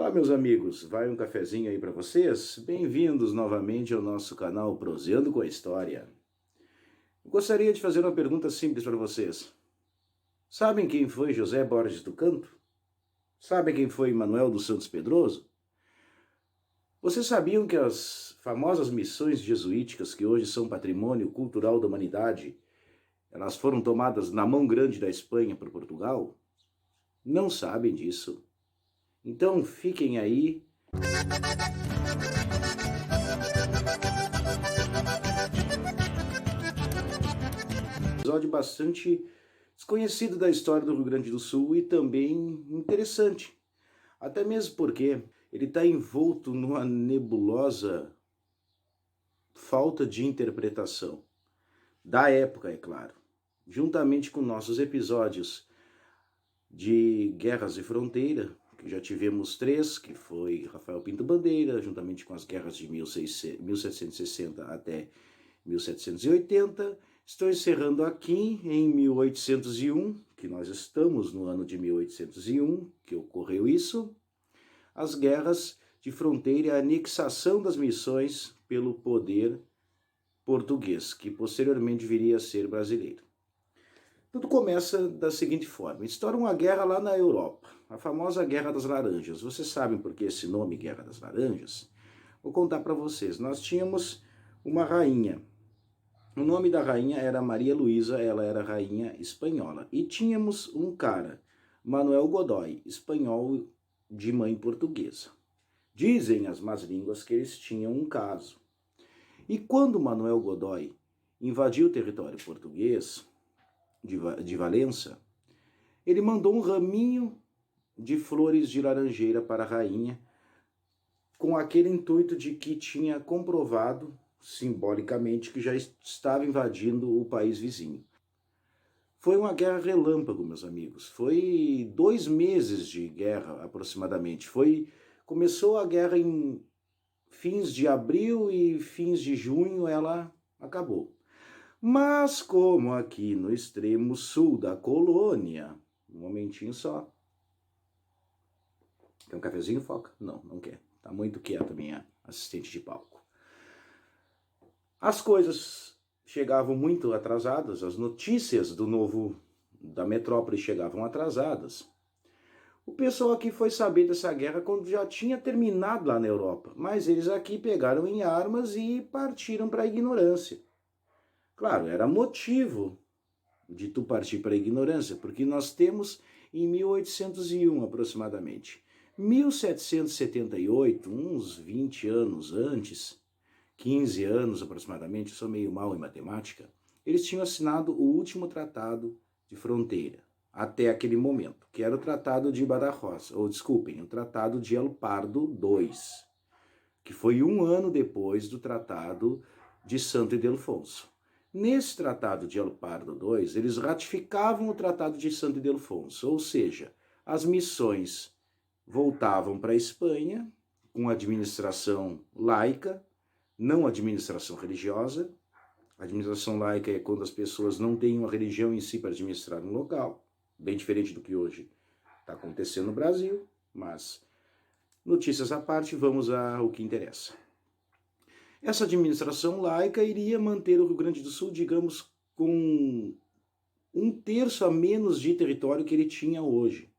Olá, meus amigos, vai um cafezinho aí para vocês? Bem-vindos novamente ao nosso canal Proseando com a História. Eu gostaria de fazer uma pergunta simples para vocês. Sabem quem foi José Borges do Canto? Sabem quem foi Manuel dos Santos Pedroso? Vocês sabiam que as famosas missões jesuíticas, que hoje são patrimônio cultural da humanidade, elas foram tomadas na mão grande da Espanha por Portugal? Não sabem disso? Então fiquem aí. Episódio bastante desconhecido da história do Rio Grande do Sul e também interessante. Até mesmo porque ele está envolto numa nebulosa falta de interpretação. Da época, é claro. Juntamente com nossos episódios de Guerras de Fronteira, que já tivemos 3, que foi Rafael Pinto Bandeira, juntamente com as guerras de 1760 até 1780. Estou encerrando aqui em 1801, que nós estamos no ano de 1801, que ocorreu isso, as guerras de fronteira e a anexação das missões pelo poder português, que posteriormente viria a ser brasileiro. Tudo começa da seguinte forma: estoura uma guerra lá na Europa, a famosa Guerra das Laranjas. Vocês sabem por que esse nome, Guerra das Laranjas? Vou contar para vocês. Nós tínhamos uma rainha. O nome da rainha era Maria Luísa, ela era rainha espanhola. E tínhamos um cara, Manuel Godoy, espanhol de mãe portuguesa. Dizem as más línguas que eles tinham um caso. E quando Manuel Godoy invadiu o território português de Valença, ele mandou um raminho de flores de laranjeira para a rainha, com aquele intuito de que tinha comprovado simbolicamente que já estava invadindo o país vizinho. Foi uma guerra relâmpago, meus amigos. Foi 2 meses de guerra, aproximadamente. Começou a guerra em fins de abril e fins de junho ela acabou. Mas como aqui no extremo sul da colônia, um momentinho só. Quer um cafezinho, Foca? Não, não quer. Tá muito quieta a minha assistente de palco. As coisas chegavam muito atrasadas, as notícias da metrópole chegavam atrasadas. O pessoal aqui foi saber dessa guerra quando já tinha terminado lá na Europa, mas eles aqui pegaram em armas e partiram para a ignorância. Claro, era motivo de tu partir para a ignorância, porque nós temos em 1801 aproximadamente. 1778, uns 20 anos antes, 15 anos aproximadamente, sou meio mal em matemática, eles tinham assinado o último tratado de fronteira, até aquele momento, que era o Tratado de Badajoz, ou desculpem, o Tratado de El Pardo II, que foi 1 ano depois do Tratado de Santo Ildefonso. Nesse Tratado de El Pardo II, eles ratificavam o Tratado de Santo Ildefonso, ou seja, as missões voltavam para a Espanha, com administração laica, não administração religiosa. A administração laica é quando as pessoas não têm uma religião em si para administrar um local, bem diferente do que hoje está acontecendo no Brasil, mas notícias à parte, vamos ao que interessa. Essa administração laica iria manter o Rio Grande do Sul, digamos, com 1/3 a menos de território que ele tinha hoje,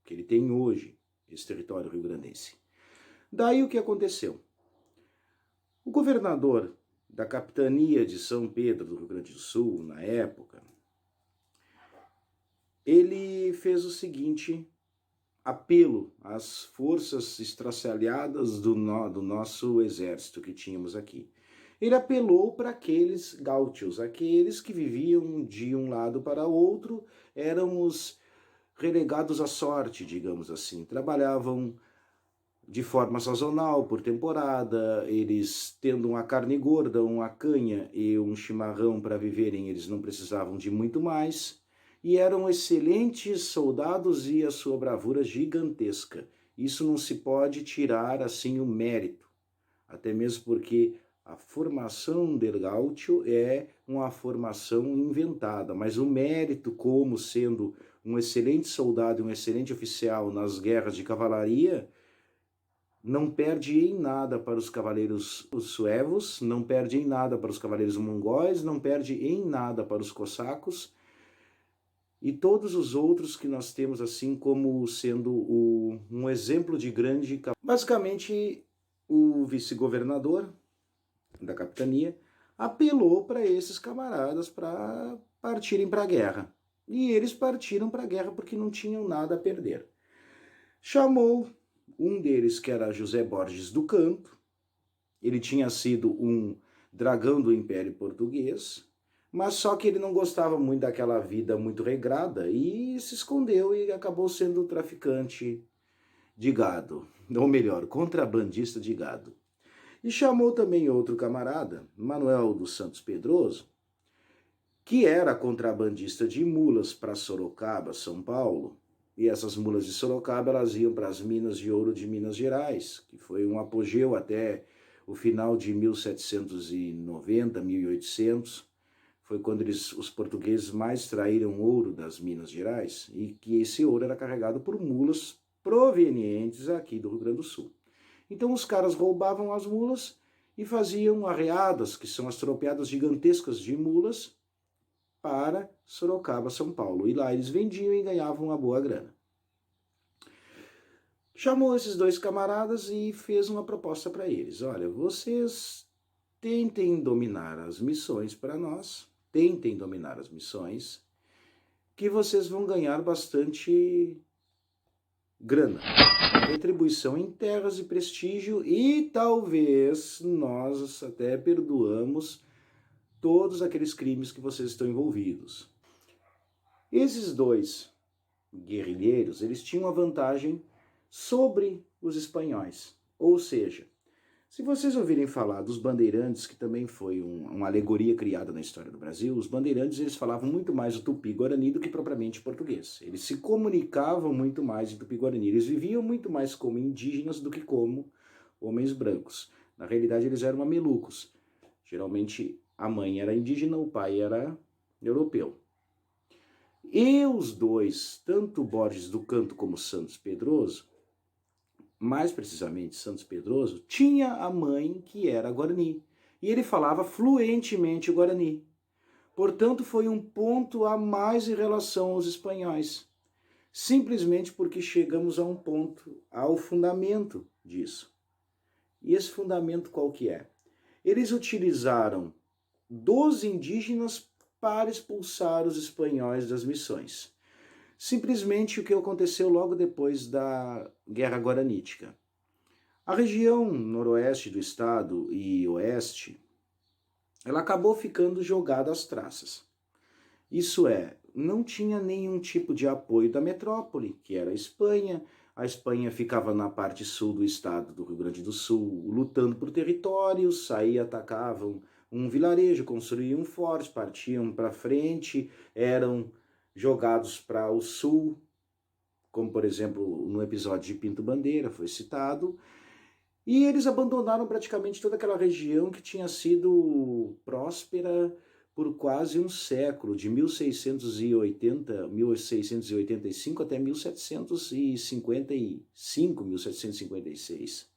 que ele tem hoje, esse território rio-grandense. Daí o que aconteceu? O governador da capitania de São Pedro do Rio Grande do Sul, na época, ele fez o seguinte apelo às forças estraçalhadas do nosso exército que tínhamos aqui. Ele apelou para aqueles gaúchos, aqueles que viviam de um lado para outro, eram os relegados à sorte, digamos assim, trabalhavam de forma sazonal, por temporada, eles tendo uma carne gorda, uma canha e um chimarrão para viverem, eles não precisavam de muito mais, e eram excelentes soldados e a sua bravura gigantesca. Isso não se pode tirar assim o mérito, até mesmo porque a formação del gaúcho é uma formação inventada, mas o mérito como sendo um excelente soldado e um excelente oficial nas guerras de cavalaria, não perde em nada para os cavaleiros os suevos, não perde em nada para os cavaleiros mongóis, não perde em nada para os cossacos e todos os outros que nós temos assim como sendo um exemplo de grande... Basicamente, o vice-governador da capitania apelou para esses camaradas para partirem para a guerra. E eles partiram para a guerra porque não tinham nada a perder. Chamou um deles, que era José Borges do Canto. Ele tinha sido um dragão do Império Português, mas só que ele não gostava muito daquela vida muito regrada e se escondeu e acabou sendo traficante de gado, ou melhor, contrabandista de gado. E chamou também outro camarada, Manuel dos Santos Pedroso, que era contrabandista de mulas para Sorocaba, São Paulo. E essas mulas de Sorocaba, elas iam para as minas de ouro de Minas Gerais, que foi um apogeu até o final de 1790, 1800. Foi quando os portugueses mais extraíram ouro das Minas Gerais e que esse ouro era carregado por mulas provenientes aqui do Rio Grande do Sul. Então os caras roubavam as mulas e faziam arreadas, que são as tropeadas gigantescas de mulas, para Sorocaba, São Paulo. E lá eles vendiam e ganhavam uma boa grana. Chamou esses dois camaradas e fez uma proposta para eles. Olha, vocês tentem dominar as missões para nós, tentem dominar as missões, que vocês vão ganhar bastante grana, retribuição em terras e prestígio, e talvez nós até perdoamos todos aqueles crimes que vocês estão envolvidos. Esses dois guerrilheiros, eles tinham a vantagem sobre os espanhóis. Ou seja, se vocês ouvirem falar dos bandeirantes, que também foi uma alegoria criada na história do Brasil, os bandeirantes eles falavam muito mais o tupi-guarani do que propriamente português. Eles se comunicavam muito mais em tupi-guarani, eles viviam muito mais como indígenas do que como homens brancos. Na realidade, eles eram mamelucos. Geralmente, a mãe era indígena, o pai era europeu. E os dois, tanto Borges do Canto como Santos Pedroso, mais precisamente Santos Pedroso, tinha a mãe que era guarani. E ele falava fluentemente o guarani. Portanto, foi um ponto a mais em relação aos espanhóis. Simplesmente porque chegamos a um ponto, ao fundamento disso. E esse fundamento qual que é? Eles utilizaram dos indígenas para expulsar os espanhóis das missões. Simplesmente o que aconteceu logo depois da Guerra Guaranítica. A região noroeste do estado e oeste, ela acabou ficando jogada às traças. Isso é, não tinha nenhum tipo de apoio da metrópole, que era a Espanha. A Espanha ficava na parte sul do estado do Rio Grande do Sul, lutando por territórios, aí atacavam um vilarejo, construíam um forte, partiam para frente, eram jogados para o sul, como por exemplo no episódio de Pinto Bandeira foi citado, e eles abandonaram praticamente toda aquela região que tinha sido próspera por quase um século, de 1685 até 1755, 1756.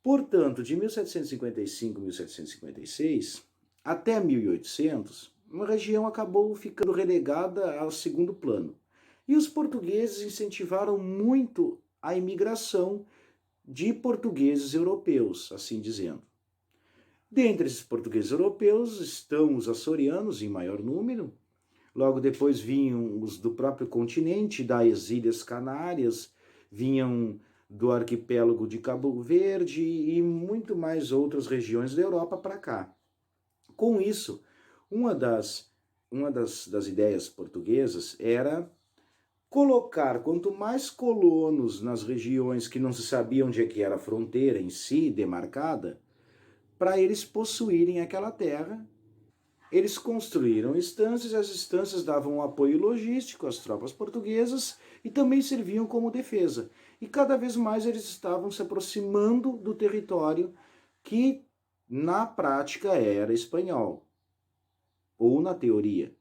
Portanto, de 1755 a 1756 até 1800, uma região acabou ficando relegada ao segundo plano. E os portugueses incentivaram muito a imigração de portugueses europeus, assim dizendo. Dentre esses portugueses europeus estão os açorianos, em maior número. Logo depois vinham os do próprio continente, das Ilhas Canárias, vinham do arquipélago de Cabo Verde e muito mais outras regiões da Europa para cá. Com isso, uma das ideias portuguesas era colocar quanto mais colonos nas regiões que não se sabia onde é que era a fronteira em si, demarcada, para eles possuírem aquela terra. Eles construíram estâncias, as estâncias davam um apoio logístico às tropas portuguesas e também serviam como defesa. E cada vez mais eles estavam se aproximando do território que na prática era espanhol, ou na teoria.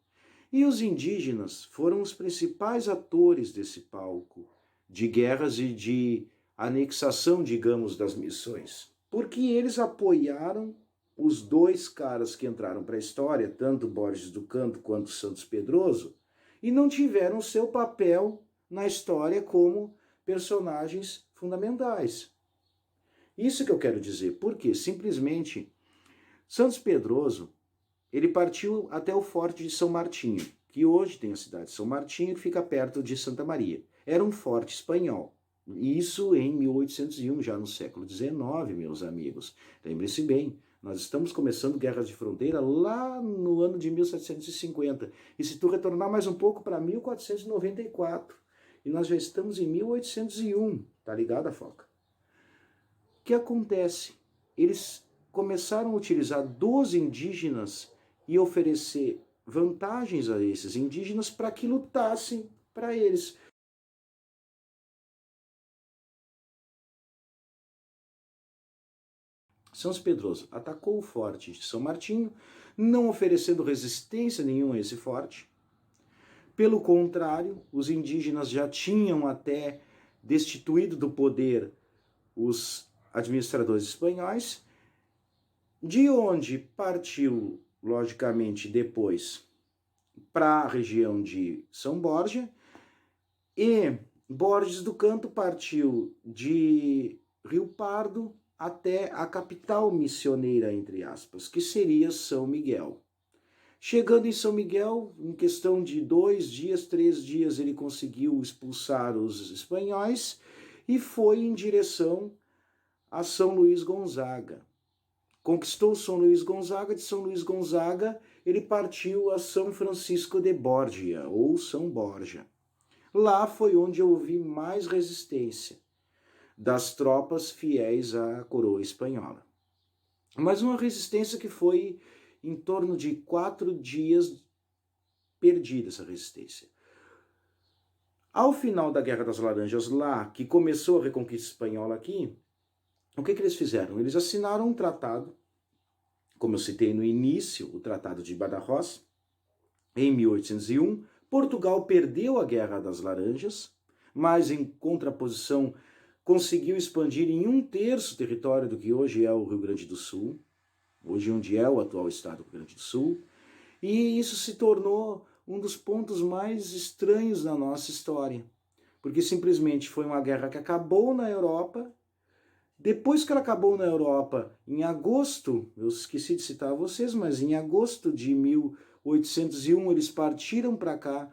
E os indígenas foram os principais atores desse palco de guerras e de anexação, digamos, das missões? Porque eles apoiaram os dois caras que entraram para a história, tanto Borges do Campo quanto Santos Pedroso, e não tiveram seu papel na história como personagens fundamentais. Isso que eu quero dizer, porque simplesmente Santos Pedroso, ele partiu até o Forte de São Martinho, que hoje tem a cidade de São Martinho, que fica perto de Santa Maria. Era um forte espanhol. Isso em 1801, já no século XIX, meus amigos. Lembre-se bem, nós estamos começando guerras de fronteira lá no ano de 1750. E se tu retornar mais um pouco para 1494, e nós já estamos em 1801, tá ligado, Foca? O que acontece? Eles começaram a utilizar dos indígenas e oferecer vantagens a esses indígenas para que lutassem para eles. Santos Pedroso atacou o forte de São Martinho, não oferecendo resistência nenhuma a esse forte. Pelo contrário, os indígenas já tinham até destituído do poder os administradores espanhóis, de onde partiu, logicamente, depois para a região de São Borja, e Borges do Canto partiu de Rio Pardo até a capital missioneira, entre aspas, que seria São Miguel. Chegando em São Miguel, em questão de 2 dias, 3 dias, ele conseguiu expulsar os espanhóis e foi em direção a São Luís Gonzaga. Conquistou São Luís Gonzaga, de São Luís Gonzaga ele partiu a São Francisco de Borgia, ou São Borja. Lá foi onde houve mais resistência das tropas fiéis à coroa espanhola. Mas uma resistência que foi em torno de 4 dias perdida, essa resistência. Ao final da Guerra das Laranjas, lá, que começou a Reconquista Espanhola aqui, o que eles fizeram? Eles assinaram um tratado, como eu citei no início, o Tratado de Badajoz, em 1801. Portugal perdeu a Guerra das Laranjas, mas em contraposição conseguiu expandir em 1/3 o território do que hoje é o Rio Grande do Sul, hoje onde é o atual estado do Rio Grande do Sul, e isso se tornou um dos pontos mais estranhos da nossa história, porque simplesmente foi uma guerra que acabou na Europa. Depois que ela acabou na Europa, em agosto, eu esqueci de citar a vocês, mas em agosto de 1801 eles partiram para cá,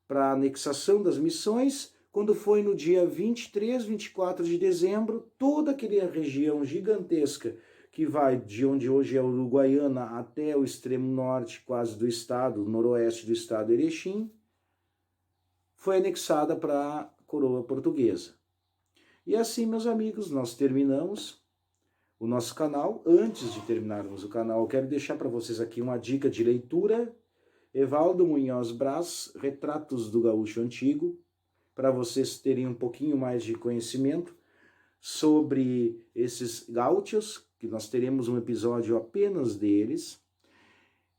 para a anexação das missões. Quando foi no dia 23, 24 de dezembro, toda aquela região gigantesca que vai de onde hoje é Uruguaiana até o extremo norte, quase do estado, noroeste do estado Erechim, foi anexada para a coroa portuguesa. E assim, meus amigos, nós terminamos o nosso canal. Antes de terminarmos o canal, eu quero deixar para vocês aqui uma dica de leitura. Evaldo Munhoz Braz, Retratos do Gaúcho Antigo, para vocês terem um pouquinho mais de conhecimento sobre esses gaúchos, que nós teremos um episódio apenas deles.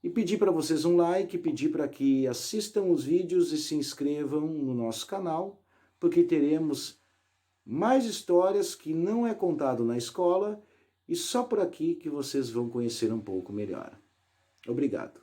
E pedir para vocês um like, pedir para que assistam os vídeos e se inscrevam no nosso canal, porque teremos mais histórias que não é contado na escola e só por aqui que vocês vão conhecer um pouco melhor. Obrigado.